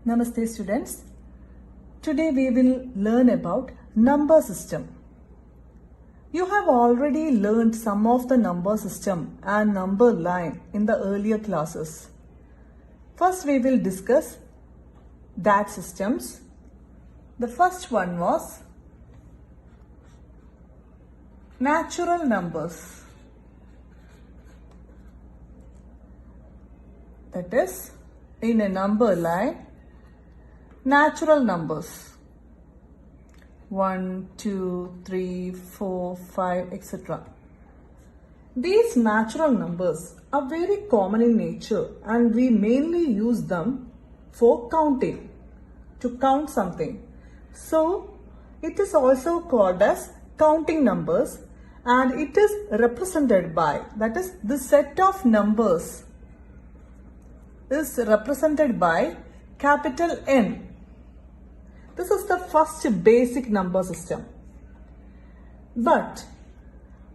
Namaste students. Today we will learn about number system. You have already learned some of the number system and number line in the earlier classes. First we will discuss that systems. The first one was natural numbers. That is, in a number line, natural numbers 1, 2, 3, 4, 5, etc. These natural numbers are very common in nature and we mainly use them for counting, to count something. So, it is also called as counting numbers and it is represented by, that is, the set of numbers is represented by capital N. This is the first basic number system. But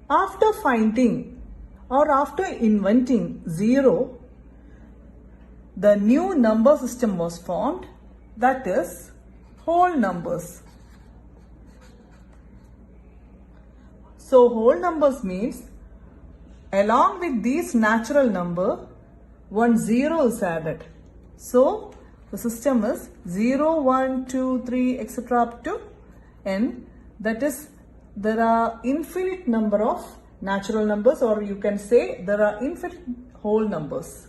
after finding or after inventing zero, the new number system was formed, that is whole numbers. So whole numbers means along with these natural number, one zero is added. So the system is 0, 1, 2, 3, etc. up to n. That is, there are infinite number of natural numbers, or you can say there are infinite whole numbers.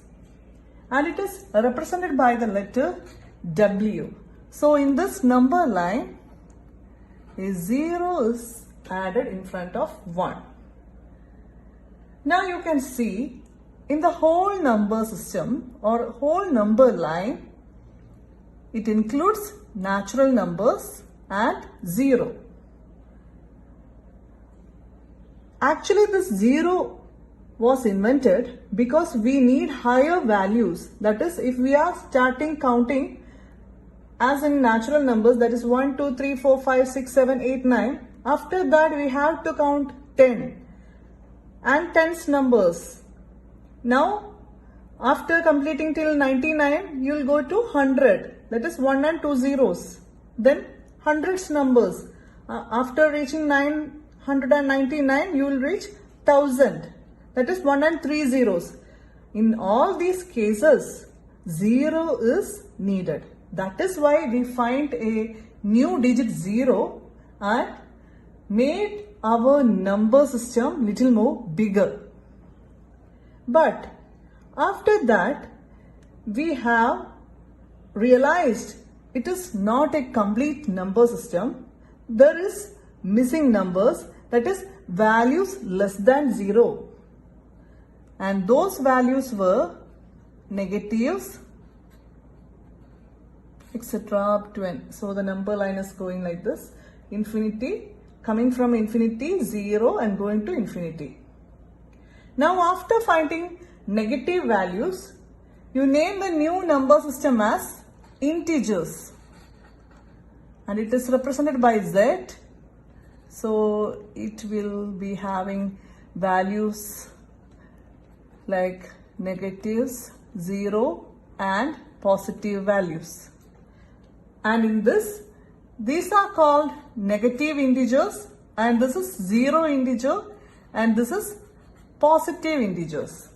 And it is represented by the letter W. So in this number line, a 0 is added in front of 1. Now you can see in the whole number system or whole number line, it includes natural numbers and 0. Actually, this 0 was invented because we need higher values. That is, if we are starting counting as in natural numbers, that is 1, 2, 3, 4, 5, 6, 7, 8, 9. After that, we have to count 10 and tens numbers. Now, after completing till 99, you will go to 100. That is 1 and 2 zeros. Then hundreds numbers. After reaching 999, you will reach 1000. That is 1 and 3 zeros. In all these cases, 0 is needed. That is why we find a new digit 0 and made our number system little more bigger. But after that, we have realized it is not a complete number system. There is missing numbers, that is values less than 0. And those values were negatives, etc. up to n. So the number line is going like this. Infinity, coming from infinity, 0 and going to infinity. Now after finding negative values, you name the new number system as integers. And it is represented by Z. So it will be having values like negatives, 0 and positive values. And in this, these are called negative integers and this is 0 integer and this is positive integers.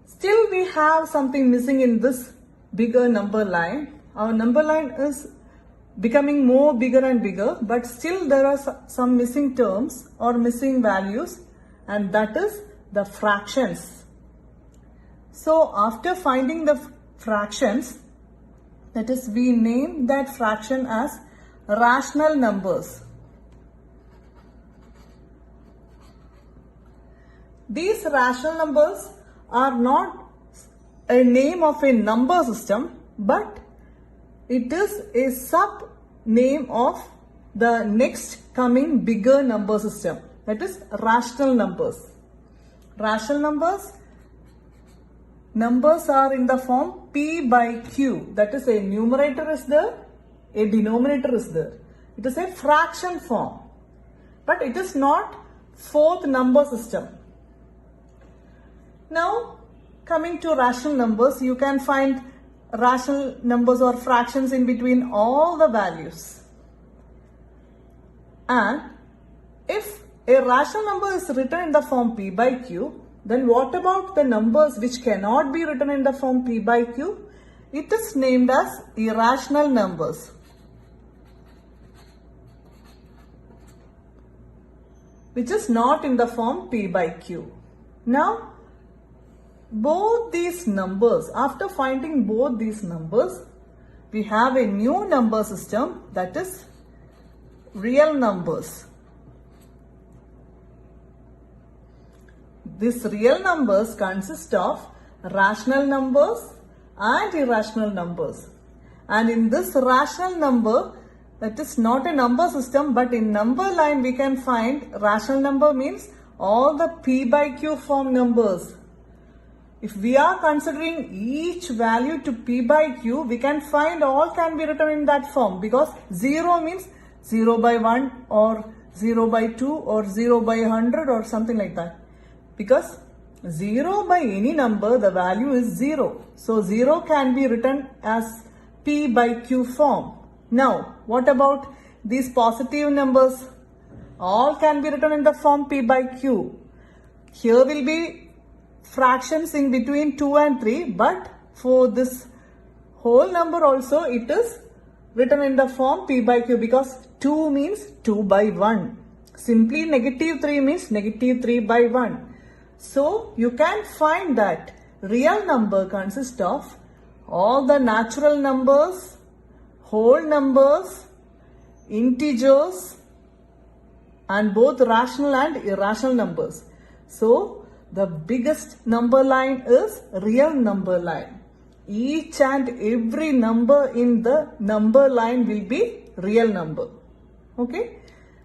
Still we have something missing in this bigger number line. Our number line is becoming more bigger and bigger, but still there are some missing terms or missing values, and that is the fractions. So after finding the fractions, that is, we name that fraction as rational numbers. These rational numbers are not a name of a number system, but it is a sub name of the next coming bigger number system, that is rational numbers. Rational numbers are in the form P by Q, that is a numerator is there, a denominator is there. It is a fraction form, but it is not fourth number system. Now coming to rational numbers, you can find rational numbers or fractions in between all the values. And if a rational number is written in the form p by q, then what about the numbers which cannot be written in the form p by q? It is named as irrational numbers. Which is not in the form p by q. Now, both these numbers, after finding both these numbers, we have a new number system, that is real numbers. These real numbers consist of rational numbers and irrational numbers. And in this rational number, that is not a number system, but in number line we can find rational number means all the p by q form numbers. If we are considering each value to p by q, we can find all can be written in that form, because 0 means 0 by 1 or 0 by 2 or 0 by 100 or something like that. Because 0 by any number, the value is 0. So 0 can be written as p by q form. Now, what about these positive numbers? All can be written in the form p by q. Here will be fractions in between 2 and 3, but for this whole number also it is written in the form p by q, because 2 means 2 by 1. Simply negative 3 means negative 3 by 1. So you can find that real number consists of all the natural numbers, whole numbers, integers, and both rational and irrational numbers. So the biggest number line is real number line. Each and every number in the number line will be real number. Okay?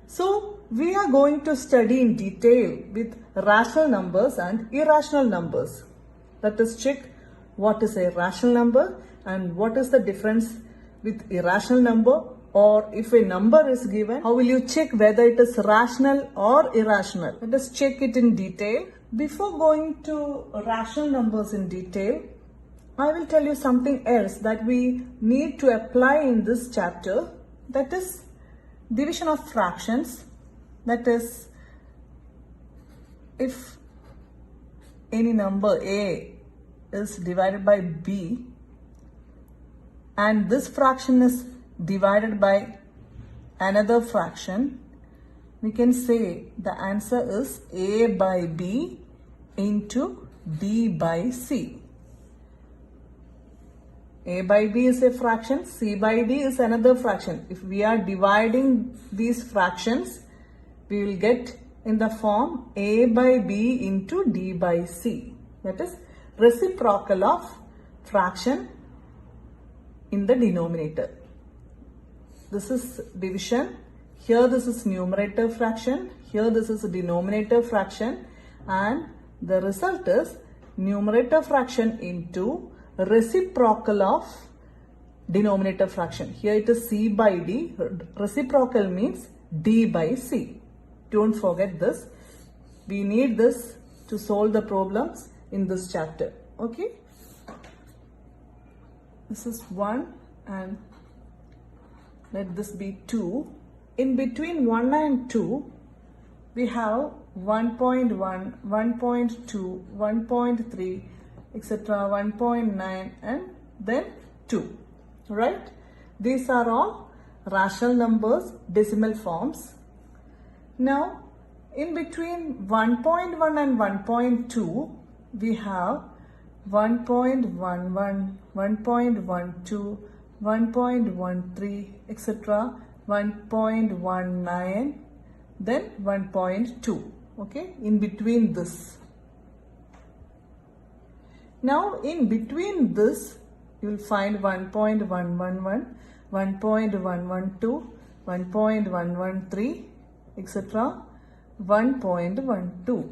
So we are going to study in detail with rational numbers and irrational numbers. Let us check what is a rational number and what is the difference with irrational number, or if a number is given, how will you check whether it is rational or irrational? Let us check it in detail. Before going to rational numbers in detail, I will tell you something else that we need to apply in this chapter, that is division of fractions. That is, if any number a is divided by b and this fraction is divided by another fraction, we can say the answer is a by b into b by c. A by b is a fraction, c by d is another fraction. If we are dividing these fractions, we will get in the form a by b into d by c. That is reciprocal of fraction in the denominator. This is division. Here this is numerator fraction. Here this is denominator fraction. And the result is numerator fraction into reciprocal of denominator fraction. Here it is c by d. Reciprocal means d by c. Don't forget this. We need this to solve the problems in this chapter. Okay? This is 1 and let this be 2. In between 1 and 2, we have 1.1, 1.2, 1.3, etc., 1.9 and then 2. Right? These are all rational numbers, decimal forms. Now, in between 1.1 and 1.2, we have 1.11, 1.12, 1.13, etc., 1.19, then 1.2. Okay, in between this. Now, in between this, you will find 1.111, 1.112, 1.113, etc., 1.12.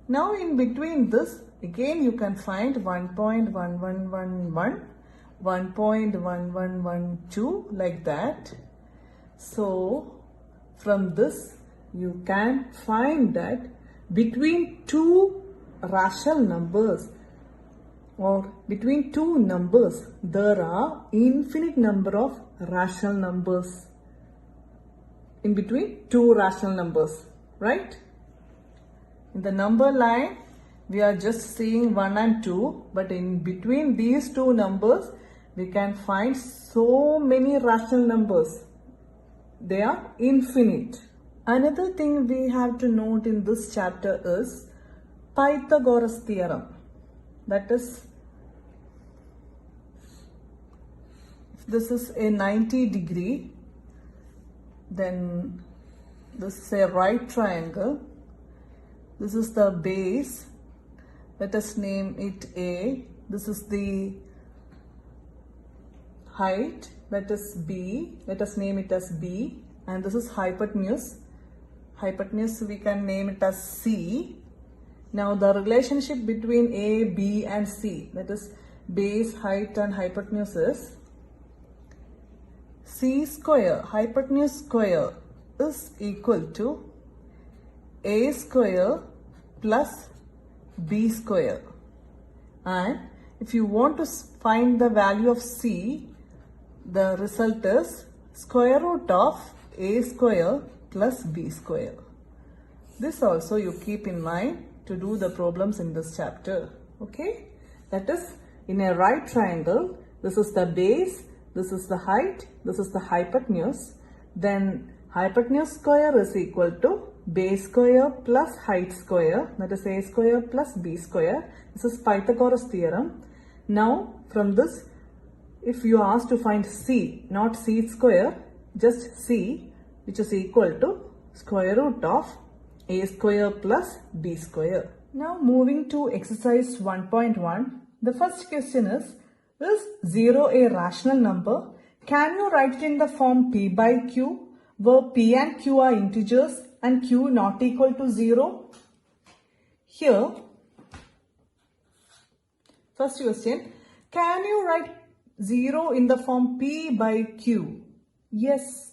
Now in between this, again you can find 1.1111, 1.1112, like that. So from this you can find that between two rational numbers, or between two numbers, there are infinite number of rational numbers in between two rational numbers, right? In the number line, we are just seeing 1 and 2, but in between these two numbers, we can find so many rational numbers. They are infinite. Another thing we have to note in this chapter is Pythagoras theorem. That is, if this is a 90 degree, then this is a right triangle. This is the base. Let us name it A. This is the height. That is B. Let us name it as B. And this is hypotenuse. Hypotenuse we can name it as C. Now the relationship between A, B and C, that is base, height and hypotenuse is C square, hypotenuse square is equal to A square plus B square. And if you want to find the value of C, the result is square root of A square plus B square. This also you keep in mind to do the problems in this chapter. Okay? That is, in a right triangle, this is the base, this is the height, this is the hypotenuse. Then hypotenuse square is equal to base square plus height square, that is A square plus B square. This is Pythagoras theorem. Now from this, if you are asked to find C, not C square, just C, which is equal to square root of A square plus B square. Now moving to exercise 1.1, the first question is 0 a rational number? Can you write it in the form P by Q, where P and Q are integers and Q not equal to 0? Here, first question, can you write 0 in the form P by Q? Yes,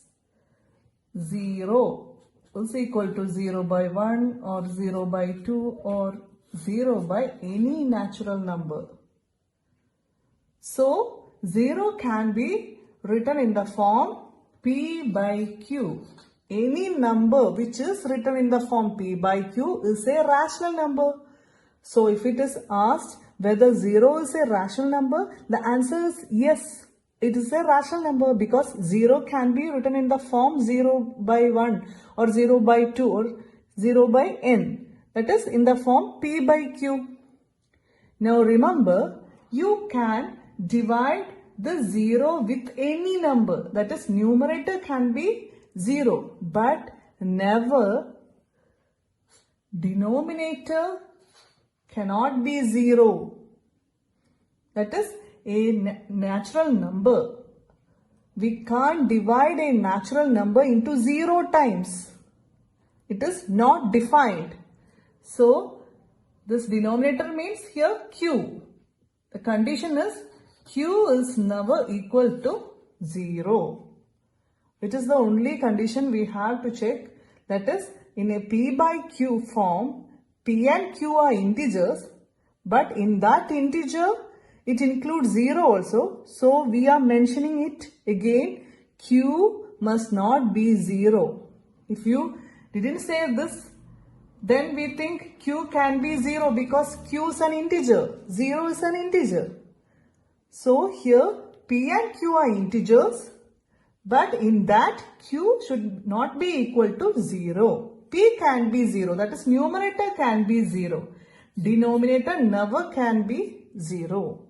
0 is equal to 0 by 1 or 0 by 2 or 0 by any natural number. So, 0 can be written in the form P by Q. Any number which is written in the form P by Q is a rational number. So, if it is asked whether 0 is a rational number, the answer is yes. It is a rational number because 0 can be written in the form 0 by 1 or 0 by 2 or 0 by n. That is in the form P by Q. Now remember, you can divide the 0 with any number. That is, numerator can be 0, but never denominator cannot be 0. That is a natural number. We can't divide a natural number into 0 times. It is not defined. So, this denominator means here Q. The condition is Q is never equal to 0. It is the only condition we have to check. That is, in a P by Q form, P and Q are integers, but in that integer, it includes 0 also. So, we are mentioning it again. Q must not be 0. If you didn't say this, then we think Q can be 0 because Q is an integer. 0 is an integer. So, here P and Q are integers, but in that Q should not be equal to 0. P can be 0. That is, numerator can be 0. Denominator never can be 0.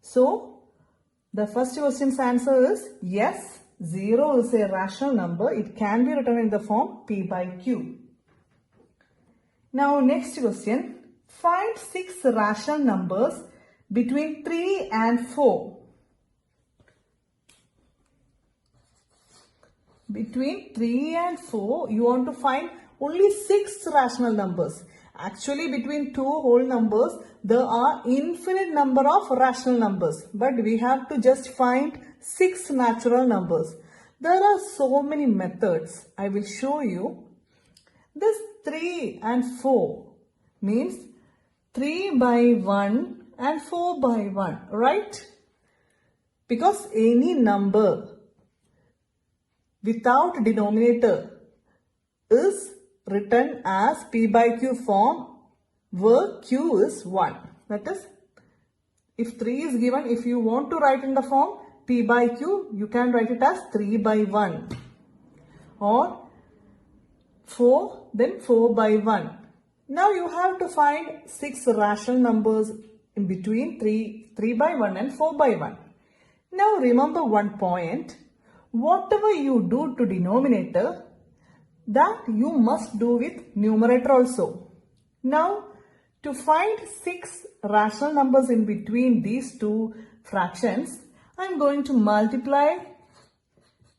So, the first question's answer is yes, 0 is a rational number. It can be written in the form P by Q. Now, next question. Find 6 rational numbers between 3 and 4. Between 3 and 4, you want to find only 6 rational numbers. Actually, between two whole numbers, there are infinite number of rational numbers. But we have to just find 6 natural numbers. There are so many methods. I will show you. This 3 and 4 means 3 by 1 and 4 by 1, right? Because any number without denominator is written as P by Q form where Q is 1. That is, if 3 is given, if you want to write in the form P by Q, you can write it as 3 by 1. Or 4, then 4 by 1. Now you have to find 6 rational numbers in between 3 by 1 and 4 by 1. Now remember one point. Whatever you do to denominator, that you must do with numerator also. Now to find 6 rational numbers in between these two fractions, I am going to multiply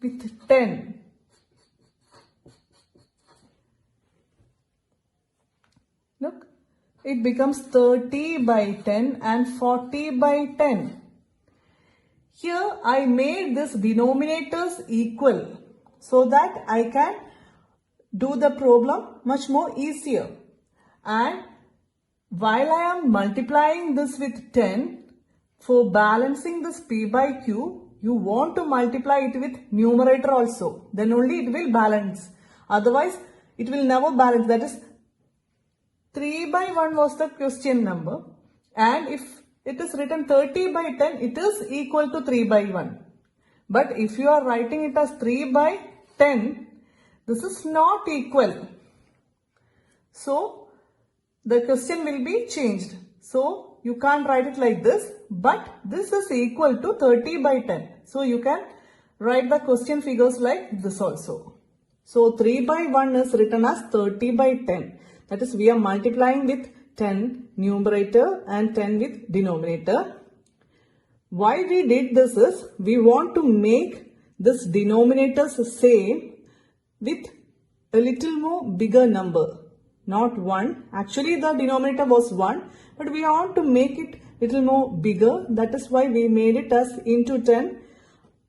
with 10. Look, it becomes 30 by 10 and 40 by 10. Here I made this denominators equal so that I can do the problem much more easier. And while I am multiplying this with 10, for balancing this P by Q, you want to multiply it with numerator also. Then only it will balance. Otherwise, it will never balance. That is, 3 by 1 was the question number, and if it is written 30 by 10, it is equal to 3 by 1. But if you are writing it as 3 by 10, this is not equal. So the question will be changed. So you can't write it like this, but this is equal to 30 by 10. So you can write the question figures like this also. So 3 by 1 is written as 30 by 10. That is, we are multiplying with 10 numerator and 10 with denominator. Why we did this is, we want to make this denominators same with a little more bigger number. Not 1. Actually the denominator was 1, but we want to make it little more bigger. That is why we made it as into 10.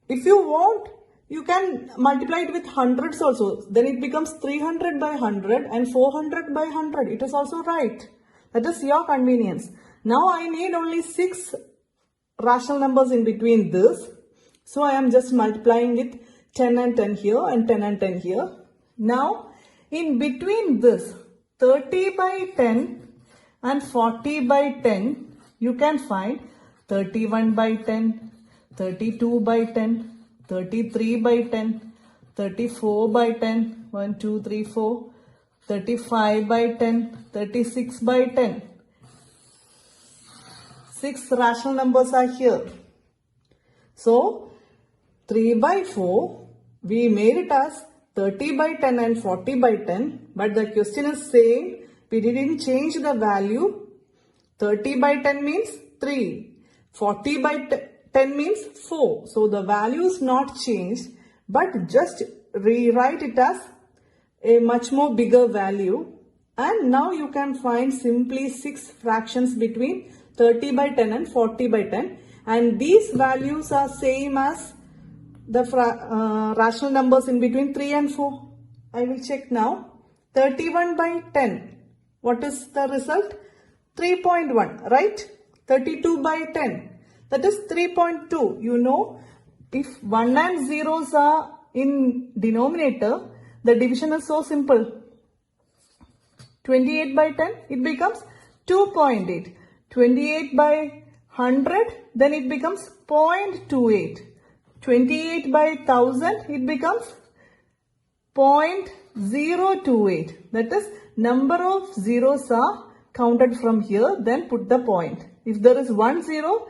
If you want, you can multiply it with hundreds also. Then it becomes 300 by 100 and 400 by 100. It is also right. That is your convenience. Now I need only 6 rational numbers in between this. So I am just multiplying with 10 and 10 here and 10 and 10 here. Now in between this 30 by 10 and 40 by 10, you can find 31 by 10, 32 by 10, 33 by 10, 34 by 10, 1, 2, 3, 4, 35 by 10, 36 by 10. 6 rational numbers are here. So 3 by 4, we made it as 30 by 10 and 40 by 10, but the question is saying we didn't change the value. 30 by 10 means 3, 40 by 10 means 4. So the value is not changed, but just rewrite it as a much more bigger value. And now you can find simply 6 fractions between 30 by 10 and 40 by 10. And these values are same as the rational numbers in between 3 and 4. I will check now. 31 by 10. What is the result? 3.1, right? 32 by 10. That is 3.2. You know, if 1 and zeros are in denominator, the division is so simple. 28 by 10, it becomes 2.8. 28 by 100, then it becomes 0.28. 28 by 1000, it becomes 0.028. That is, number of zeros are counted from here, then put the point. If there is 1 zero,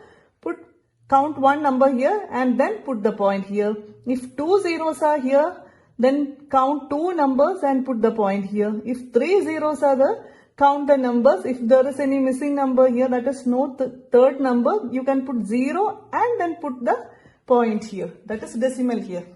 count one number here and then put the point here. If 2 zeros are here, then count 2 numbers and put the point here. If 3 zeros are there, count the numbers. If there is any missing number here, that is no third number, you can put 0 and then put the point here. That is decimal here.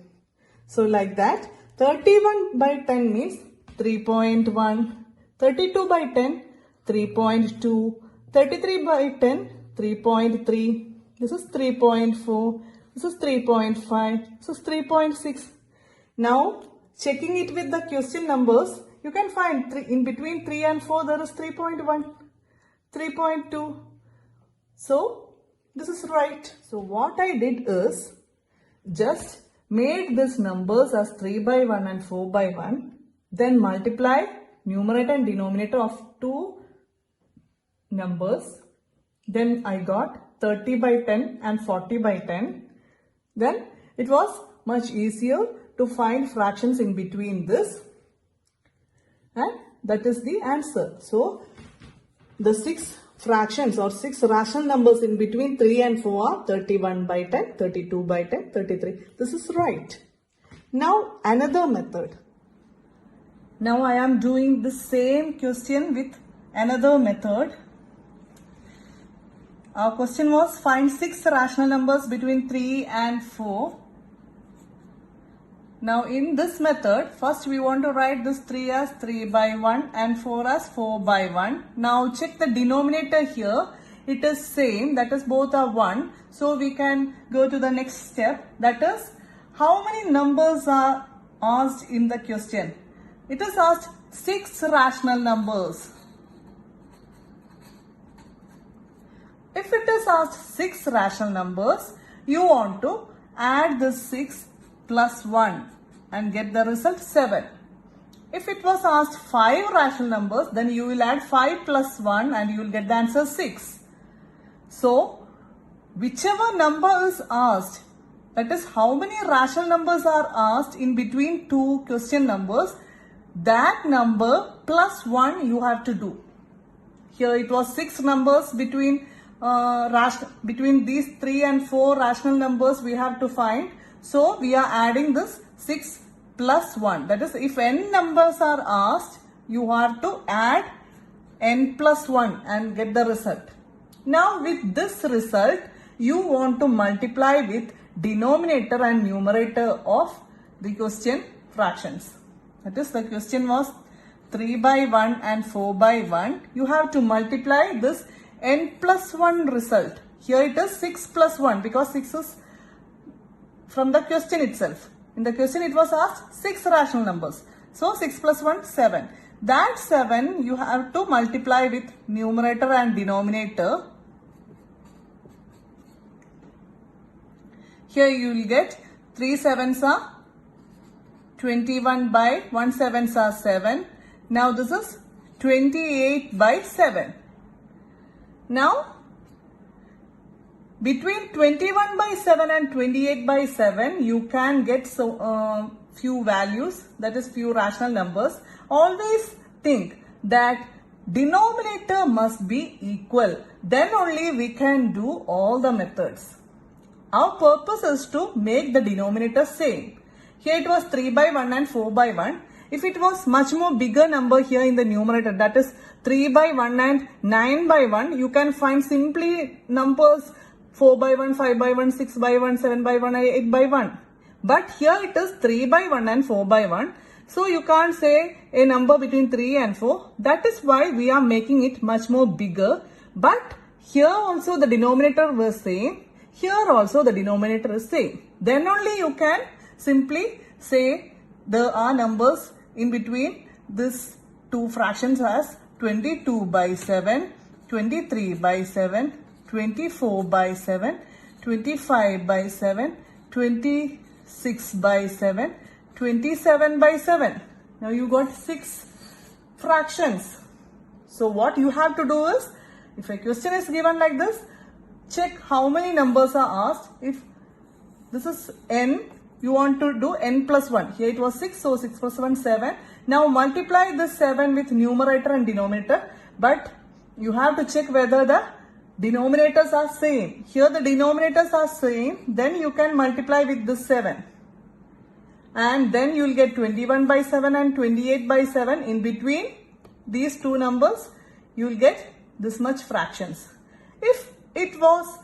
So like that, 31 by 10 means 3.1, 32 by 10, 3.2, 33 by 10, 3.3, this is 3.4, this is 3.5, this is 3.6. Now, checking it with the question numbers, you can find in between 3 and 4 there is 3.1, 3.2. So this is right. So what I did is just made these numbers as 3 by 1 and 4 by 1. Then multiply numerator and denominator of two numbers. Then I got 30 by 10 and 40 by 10. Then it was much easier to find fractions in between this. And that is the answer. So the 6 fractions or 6 rational numbers in between 3 and 4 are 31 by 10, 32 by 10, 33. This is right. Now another method. Now I am doing the same question with another method. Our question was find 6 rational numbers between 3 and 4. Now in this method, first we want to write this 3 as 3 by 1 and 4 as 4 by 1. Now check the denominator here. It is same, that is both are 1. So we can go to the next step, that is how many numbers are asked in the question. It is asked 6 rational numbers. If it is asked 6 rational numbers, you want to add the 6 plus 1 and get the result 7. If it was asked 5 rational numbers, then you will add 5 plus 1 and you will get the answer 6. So, whichever number is asked, that is how many rational numbers are asked in between two question numbers, that number plus 1 you have to do. Here it was 6 numbers between these 3 and 4 rational numbers we have to find. So we are adding this 6 plus 1. That is, if n numbers are asked, you have to add n plus 1 and get the result. Now with this result, you want to multiply with denominator and numerator of the question fractions. That is, the question was 3 by 1 and 4 by 1. You have to multiply this n plus 1 result. Here it is 6 plus 1 because 6 is from the question itself. In the question it was asked 6 rational numbers. So 6 plus 1, 7. That 7 you have to multiply with numerator and denominator. Here you will get 3 sevens are 21 by 1 sevens are 7. Now this is 28 by 7. Now, between 21 by 7 and 28 by 7, you can get few values, that is few rational numbers. Always think that denominator must be equal. Then only we can do all the methods. Our purpose is to make the denominator same. Here it was 3 by 1 and 4 by 1. If it was much more bigger number here in the numerator, that is 3 by 1 and 9 by 1, you can find simply numbers 4 by 1, 5 by 1, 6 by 1, 7 by 1, 8 by 1. But here it is 3 by 1 and 4 by 1. So you can't say a number between 3 and 4. That is why we are making it much more bigger. But here also the denominator was same. Here also the denominator is same. Then only you can simply say there are numbers in between these two fractions as 22 by 7, 23 by 7, 24 by 7, 25 by 7, 26 by 7, 27 by 7. Now you got 6 fractions. So what you have to do is, if a question is given like this, check how many numbers are asked. If this is n, you want to do n plus 1. Here it was 6, so 6 plus 1, 7. Now multiply this 7 with numerator and denominator. But you have to check whether the denominators are same. Here the denominators are same. Then you can multiply with this 7. And then you will get 21 by 7 and 28 by 7. In between these two numbers, you will get this much fractions. If it was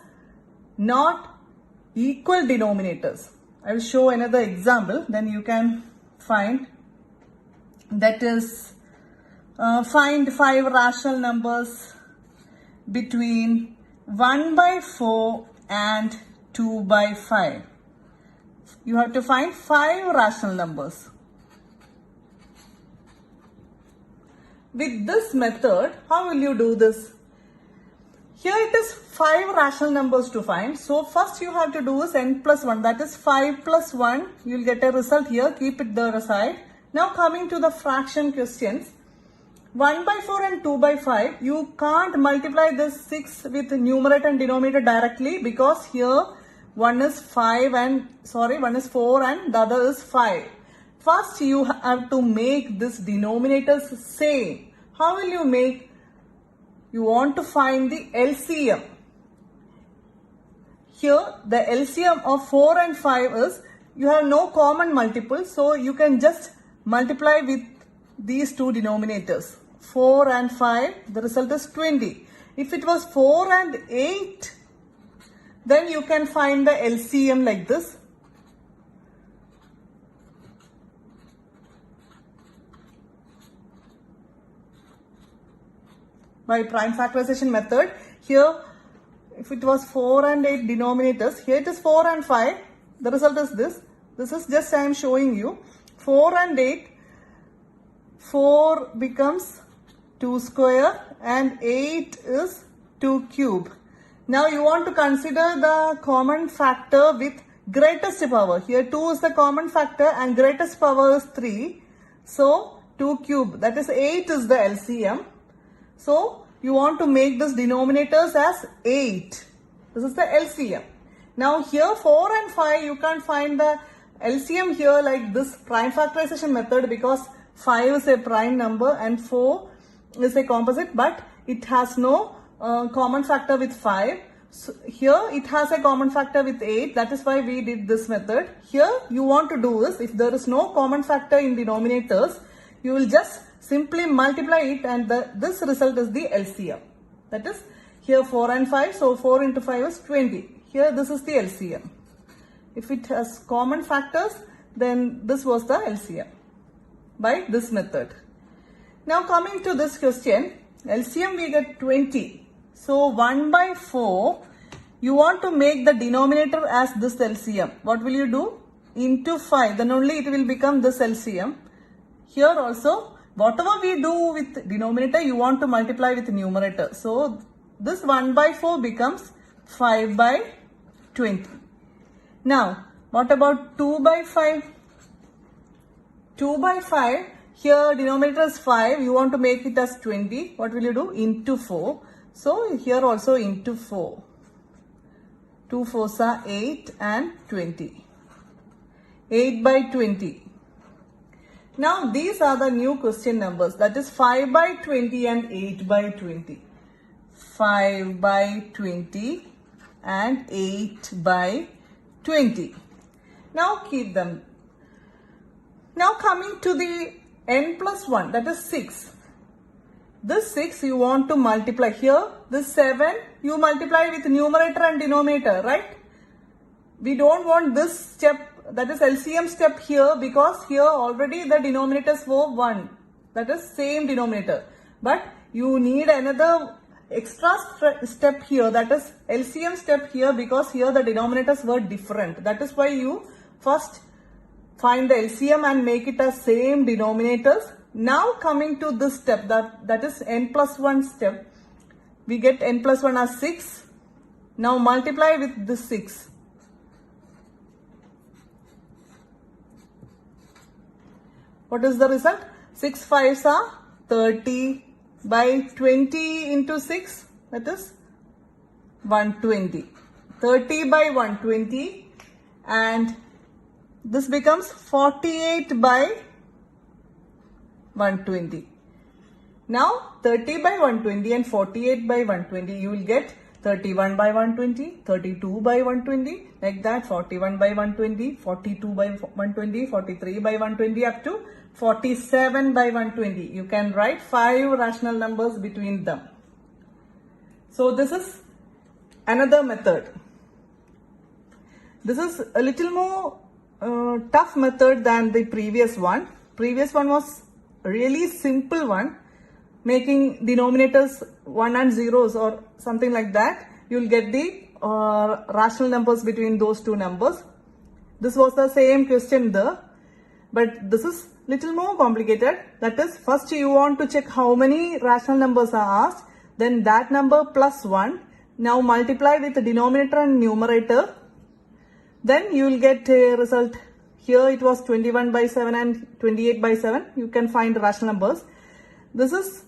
not equal denominators, I will show another example, then you can find. That is, find 5 rational numbers between 1 by 4 and 2 by 5. You have to find 5 rational numbers. With this method, how will you do this? Here it is 5 rational numbers to find. So first you have to do is n plus 1. That is 5 plus 1. You will get a result here. Keep it there aside. Now coming to the fraction questions. 1 by 4 and 2 by 5. You can't multiply this 6 with numerator and denominator directly because here one is 4 and the other is 5. First you have to make this denominators same. How will you make? You want to find the LCM. Here the LCM of 4 and 5 is, you have no common multiple, so you can just multiply with these two denominators. 4 and 5, the result is 20. If it was 4 and 8, then you can find the LCM like this. By prime factorization method, here if it was 4 and 8 denominators, here it is 4 and 5, the result is this. This is just I am showing you. 4 and 8, 4 becomes 2 square and 8 is 2 cube. Now you want to consider the common factor with greatest power. Here 2 is the common factor and greatest power is 3. So 2 cube, that is 8 is the LCM. So you want to make this denominators as 8. This is the LCM. Now here 4 and 5, you can't find the LCM here like this prime factorization method because 5 is a prime number and 4 is a composite, but it has no common factor with 5. So here it has a common factor with 8. That is why we did this method. Here you want to do is, if there is no common factor in denominators, you will just simply multiply it and this result is the LCM. That is here 4 and 5. So 4 into 5 is 20. Here this is the LCM. If it has common factors, then this was the LCM by this method. Now coming to this question, LCM we get 20. So 1 by 4, you want to make the denominator as this LCM. What will you do? Into 5, then only it will become this LCM. Here also, whatever we do with denominator, you want to multiply with numerator. So this 1 by 4 becomes 5 by 20. Now, what about 2 by 5? 2 by 5, here denominator is 5, you want to make it as 20. What will you do? Into 4. So here also into 4. 2 4s are 8 and 20. 8 by 20. Now these are the new question numbers, that is 5 by 20 and 8 by 20. 5 by 20 and 8 by 20. Now keep them. Now coming to the n plus 1, that is 6. This 6 you want to multiply. Here this 7 you multiply with numerator and denominator, right? We don't want this step, that is LCM step here, because here already the denominators were 1. That is same denominator. But you need another extra step here, that is LCM step here, because here the denominators were different. That is why you first find the LCM and make it as same denominators. Now coming to this step, that is n plus 1 step, we get n plus 1 as 6. Now multiply with this 6. What is the result? 6 5s are 30 by 20 into 6, that is 120. 30 by 120 and this becomes 48 by 120. Now 30 by 120 and 48 by 120, you will get 31 by 120, 32 by 120, like that, 41 by 120, 42 by 120, 43 by 120 up to 47 by 120. You can write 5 rational numbers between them. So this is another method. This is a little more tough method than the previous one. Previous one was really simple one, making denominators 1 and zeros or something like that. You will get the rational numbers between those two numbers. This was the same question there, but this is little more complicated. That is, first you want to check how many rational numbers are asked, then that number plus 1, Now multiply with the denominator and numerator. Then you will get a result. Here it was 21 by 7 and 28 by 7. You can find rational numbers. This is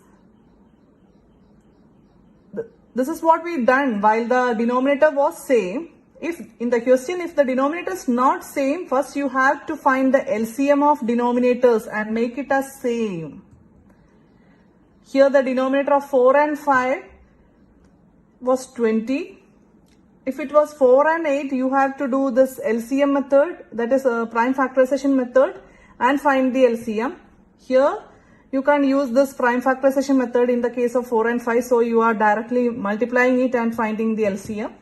what we done while the denominator was same. If in the question, if the denominator is not same, first you have to find the LCM of denominators and make it as same. Here the denominator of 4 and 5 was 20. If it was 4 and 8, you have to do this LCM method, that is a prime factorization method, and find the LCM. Here you can use this prime factorization method in the case of 4 and 5, so you are directly multiplying it and finding the LCM.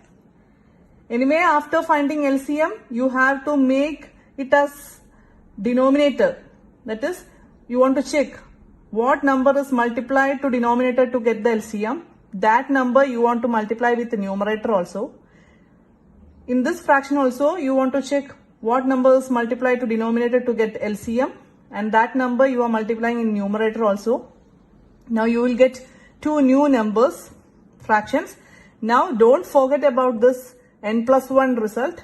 Anyway, after finding LCM, you have to make it as denominator. That is, you want to check what number is multiplied to denominator to get the LCM. That number you want to multiply with the numerator also. In this fraction also, you want to check what number is multiplied to denominator to get LCM, and that number you are multiplying in numerator also. Now you will get two new numbers, fractions. Now don't forget about this n plus 1 result.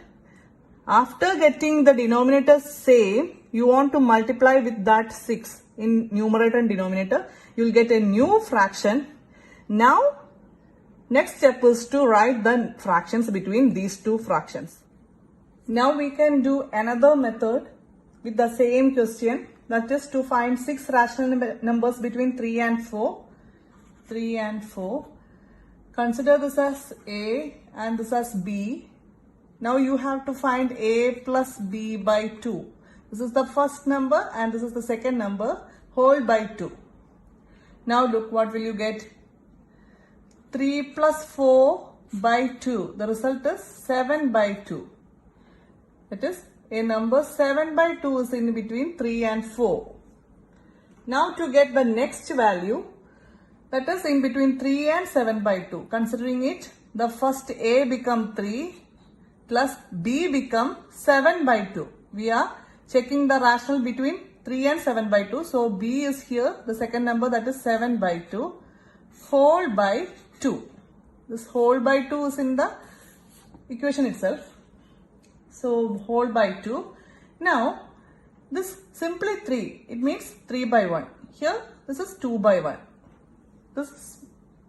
After getting the denominator same, you want to multiply with that 6 in numerator and denominator. You will get a new fraction. Now next step is to write the fractions between these two fractions. Now we can do another method with the same question, that is to find 6 rational numbers between 3 and 4. 3 and 4. Consider this as A and this as B. Now you have to find A plus B by 2. This is the first number and this is the second number, whole by 2. Now look, what will you get? 3 plus 4 by 2. The result is 7 by 2. That is, a number 7 by 2 is in between 3 and 4. Now to get the next value, that is in between 3 and 7 by 2. Considering it, the first A become 3 plus B become 7 by 2. We are checking the rational between 3 and 7 by 2. So B is here, the second number, that is 7 by 2, whole by 2. This whole by 2 is in the equation itself. So whole by 2. Now this simply 3. It means 3 by 1. Here this is 2 by 1. This is,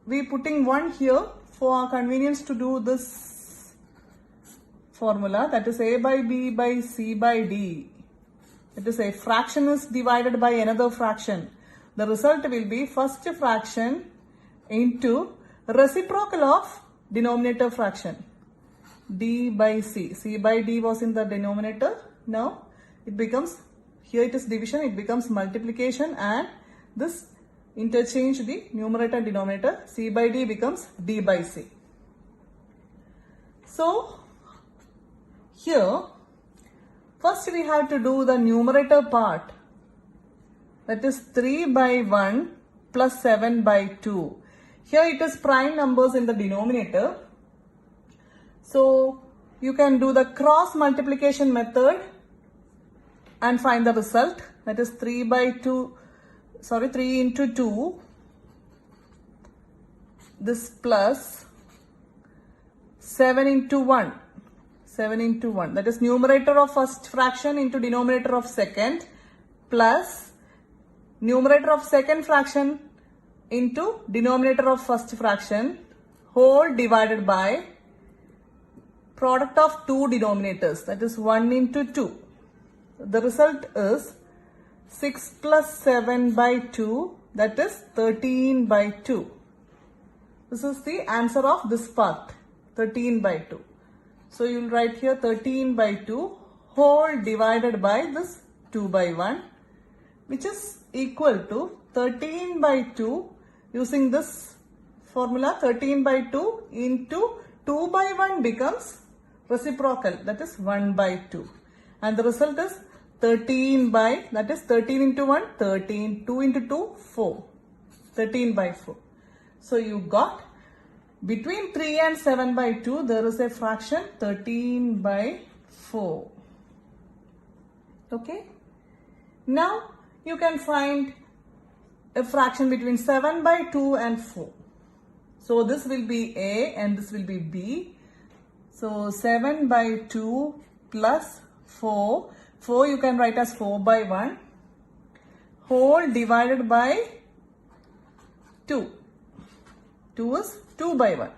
we putting 1 here for our convenience to do this formula, that is A by B by C by D. It is a fraction is divided by another fraction. The result will be first fraction into reciprocal of denominator fraction, D by C. C by D was in the denominator. Now it becomes, here it is division, it becomes multiplication, and this interchange the numerator and denominator. C by D becomes D by C. So here first we have to do the numerator part, that is 3 by 1 plus 7 by 2. Here it is prime numbers in the denominator. So you can do the cross multiplication method and find the result, that is 3 into 2, this plus 7 into 1, 7 into 1, that is numerator of first fraction into denominator of second, plus numerator of second fraction into denominator of first fraction, whole divided by product of two denominators, that is 1 into 2. The result is 6 plus 7 by 2, that is 13 by 2. This is the answer of this part, 13 by 2. So you will write here 13 by 2 whole divided by this 2 by 1, which is equal to 13 by 2, using this formula, 13 by 2 into 2 by 1 becomes reciprocal, that is 1 by 2. And the result is 13 by, that is 13 into 1, 13, 2 into 2, 4, 13 by 4. So you got between 3 and 7 by 2, there is a fraction 13 by 4. Okay. Now you can find a fraction between 7 by 2 and 4. So this will be A and this will be B. So 7 by 2 plus 4. 4 you can write as 4 by 1 whole divided by 2. 2 is 2 by 1,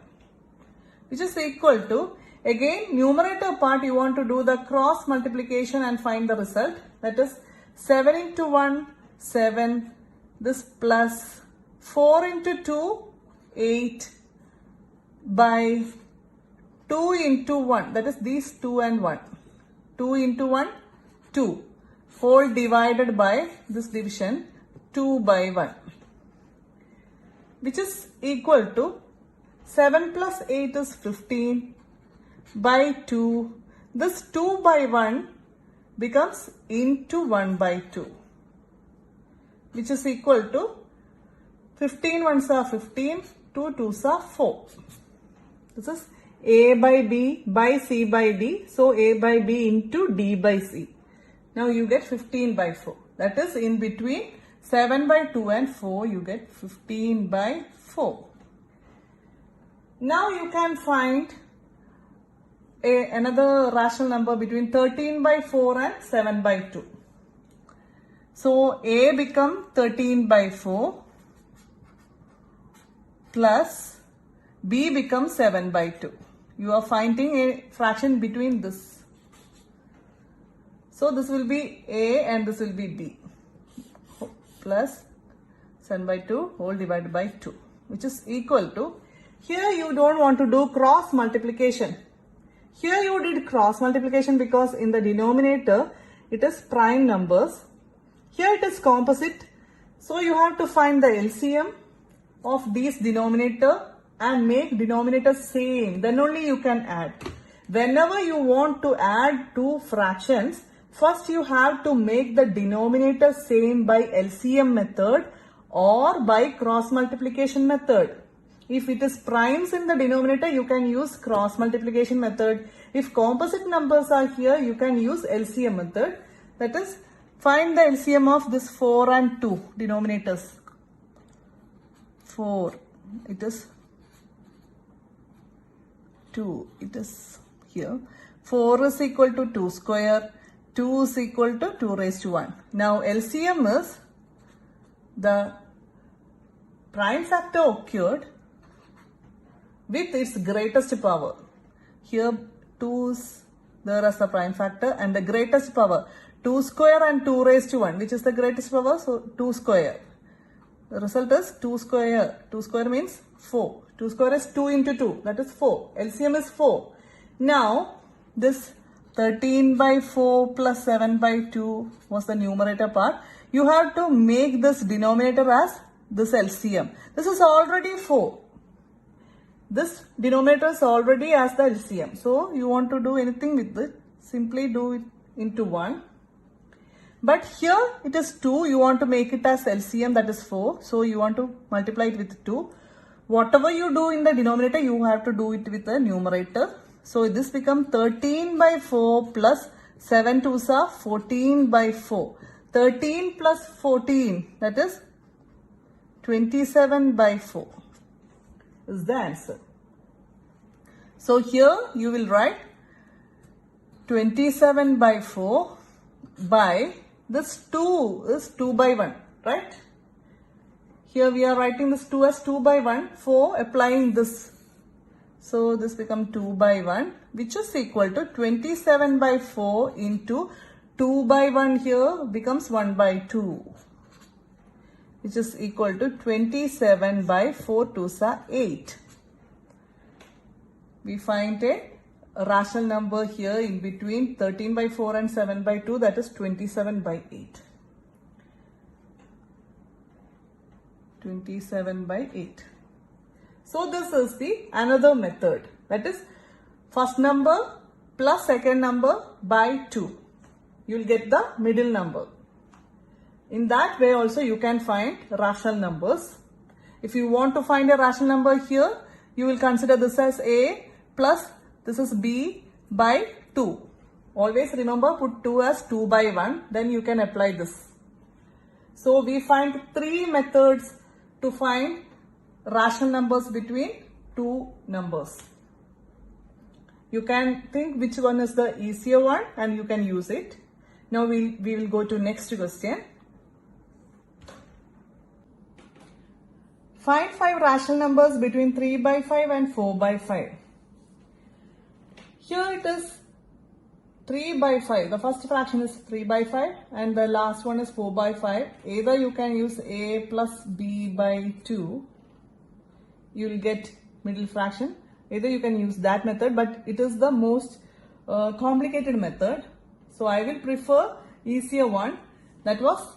which is equal to, again numerator part you want to do the cross multiplication and find the result. That is 7 into 1, 7. This plus 4 into 2, 8 by 2 into 1. That is these 2 and 1. 2 into 1, 2. Whole divided by this division 2 by 1. Which is equal to 7 plus 8 is 15 by 2. This 2 by 1 becomes into 1 by 2, which is equal to 15 ones are 15, 2 twos are 4. This is A by B by C by D. So A by B into D by C. Now you get 15 by 4. That is in between 7 by 2 and 4 you get 15 by 4. Now you can find another rational number between 13 by 4 and 7 by 2. So A become 13 by 4 plus B becomes 7 by 2. You are finding a fraction between this. So this will be A and this will be B plus 7 by 2 whole divided by 2, which is equal to, here you don't want to do cross multiplication. Here you did cross multiplication because in the denominator it is prime numbers. Here it is composite. So you have to find the LCM of these denominator and make denominator same. Then only you can add. Whenever you want to add two fractions, first you have to make the denominator same by LCM method or by cross multiplication method. If it is primes in the denominator, you can use cross multiplication method. If composite numbers are here, you can use LCM method. That is, find the LCM of this 4 and 2 denominators. 4, it is 2, it is here. 4 is equal to 2 square, 2 is equal to 2 raised to 1. Now LCM is the prime factor occurred with its greatest power. Here 2 is there as the prime factor and the greatest power 2 square and 2 raised to 1, which is the greatest power, so 2 square. The result is 2 square. 2 square means 4. 2 square is 2 into 2, that is 4. LCM is 4. Now this 13 by 4 plus 7 by 2 was the numerator part. You have to make this denominator as this LCM. This is already 4. This denominator is already as the LCM. So you want to do anything with it, simply do it into 1. But here it is 2, you want to make it as LCM, that is 4. So you want to multiply it with 2. Whatever you do in the denominator, you have to do it with the numerator. So this becomes 13 by 4 plus 7 2s are 14 by 4. 13 plus 14, that is 27 by 4 is the answer. So here you will write 27 by 4 by this 2 is 2 by 1, right? Here we are writing this 2 as 2 by 1 for applying this. So this becomes 2 by 1, which is equal to 27 by 4 into 2 by 1 here becomes 1 by 2, which is equal to 27 by 4 2s are 8. We find a rational number here in between 13 by 4 and 7 by 2, that is 27 by 8. 27 by 8. So this is the another method, that is first number plus second number by 2. You will get the middle number. In that way also you can find rational numbers. If you want to find a rational number here, you will consider this as A plus this is B by 2. Always remember, put 2 as 2 by 1, then you can apply this. So we find 3 methods to find rational numbers between two numbers. You can think which one is the easier one and you can use it. Now we will go to next question. Find 5 rational numbers between 3 by 5 and 4 by 5. Here it is 3 by 5. The first fraction is 3 by 5 and the last one is 4 by 5. Either you can use a plus b by 2. You will get middle fraction. Either you can use that method, but it is the most complicated method. So I will prefer easier one. That was,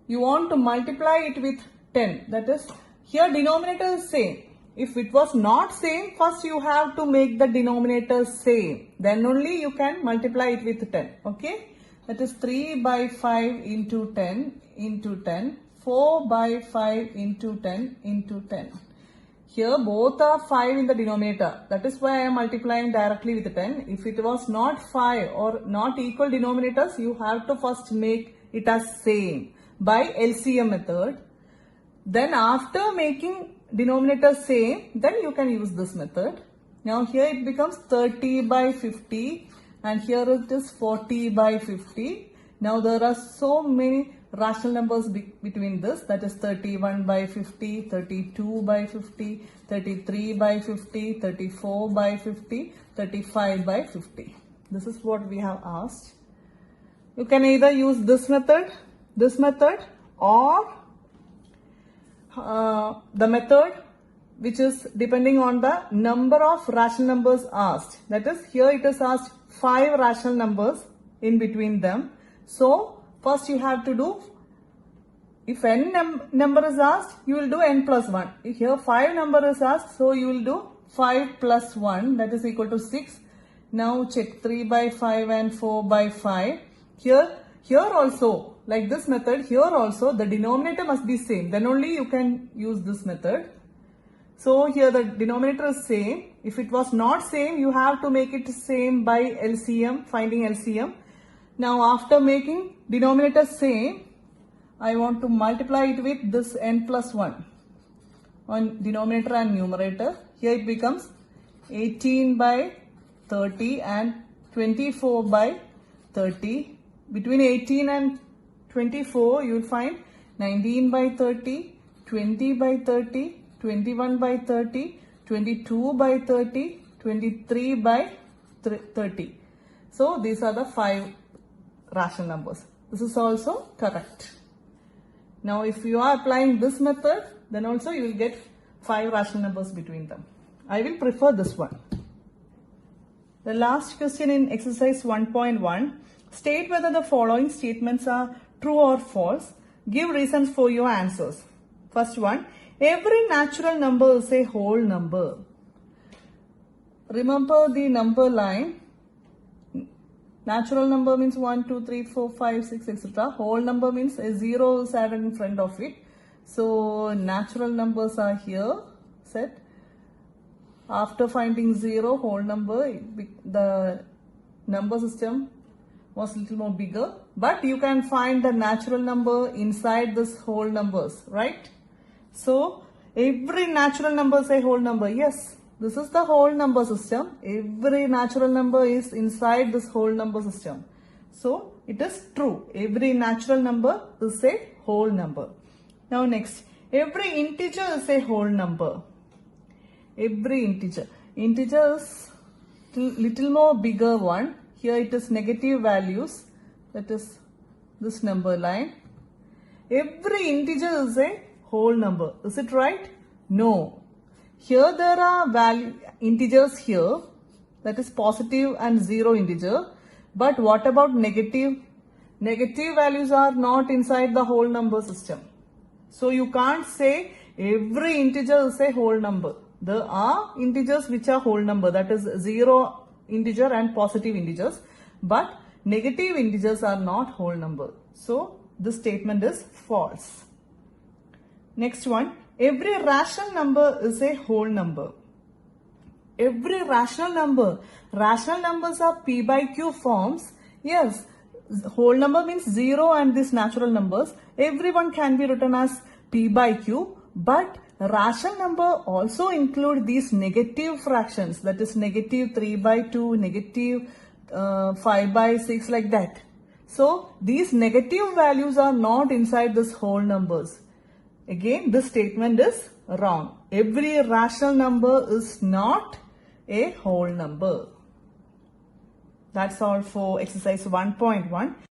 you want to multiply it with 10. That is, here denominator is same. If it was not same, first you have to make the denominator same. Then only you can multiply it with 10. Okay. That is 3 by 5 into 10 into 10. 4 by 5 into 10 into 10. Here both are 5 in the denominator. That is why I am multiplying directly with 10. If it was not 5 or not equal denominators, you have to first make it as same by LCM method. Then after making denominator same, then you can use this method. Now here it becomes 30 by 50 and here it is 40 by 50. Now there are so many rational numbers between this, that is 31 by 50, 32 by 50, 33 by 50, 34 by 50, 35 by 50. This is what we have asked. You can either use this method or the method which is depending on the number of rational numbers asked. That is, here it is asked 5 rational numbers in between them. So first you have to do, if n number is asked, you will do n plus 1. If here 5 number is asked, so you will do 5 plus 1, that is equal to 6. Now check 3 by 5 and 4 by 5. Here also, like this method, here also the denominator must be same. Then only you can use this method. So here the denominator is same. If it was not same, you have to make it same by LCM, finding LCM. Now after making denominator same, I want to multiply it with this n plus 1 on denominator and numerator. Here it becomes 18 by 30 and 24 by 30. Between 18 and 24, you will find 19 by 30, 20 by 30, 21 by 30, 22 by 30, 23 by 30. So these are the 5 rational numbers. This is also correct. Now if you are applying this method, then also you will get 5 rational numbers between them. I will prefer this one. The last question in exercise 1.1. State whether the following statements are true or false. Give reasons for your answers. First one, every natural number is a whole number. Remember the number line. Natural number means 1, 2, 3, 4, 5, 6, etc. Whole number means a 0 is added in front of it. So natural numbers are here set. After finding 0, whole number, the number system was a little more bigger, but you can find the natural number inside this whole numbers, right? So every natural number is a whole number. Yes, this is the whole number system. Every natural number is inside this whole number system. So it is true. Every natural number is a whole number. Now next, every integer is a whole number. Every integer. Integer is little more bigger one. Here it is negative values, that is this number line. Every integer is a whole number. Is it right? No. Here there are integers here, that is positive and 0 integer. But what about negative? Negative values are not inside the whole number system. So you can't say every integer is a whole number. There are integers which are whole number, that is 0 integer and positive integers, but negative integers are not whole number. So this statement is false. Next one, every rational number is a whole number. Every rational numbers are p by q forms. Yes, whole number means 0 and these natural numbers. Everyone can be written as p by q, but rational number also include these negative fractions, that is negative 3 by 2, negative 5 by 6, like that. So these negative values are not inside this whole numbers. Again, this statement is wrong. Every rational number is not a whole number. That's all for exercise 1.1.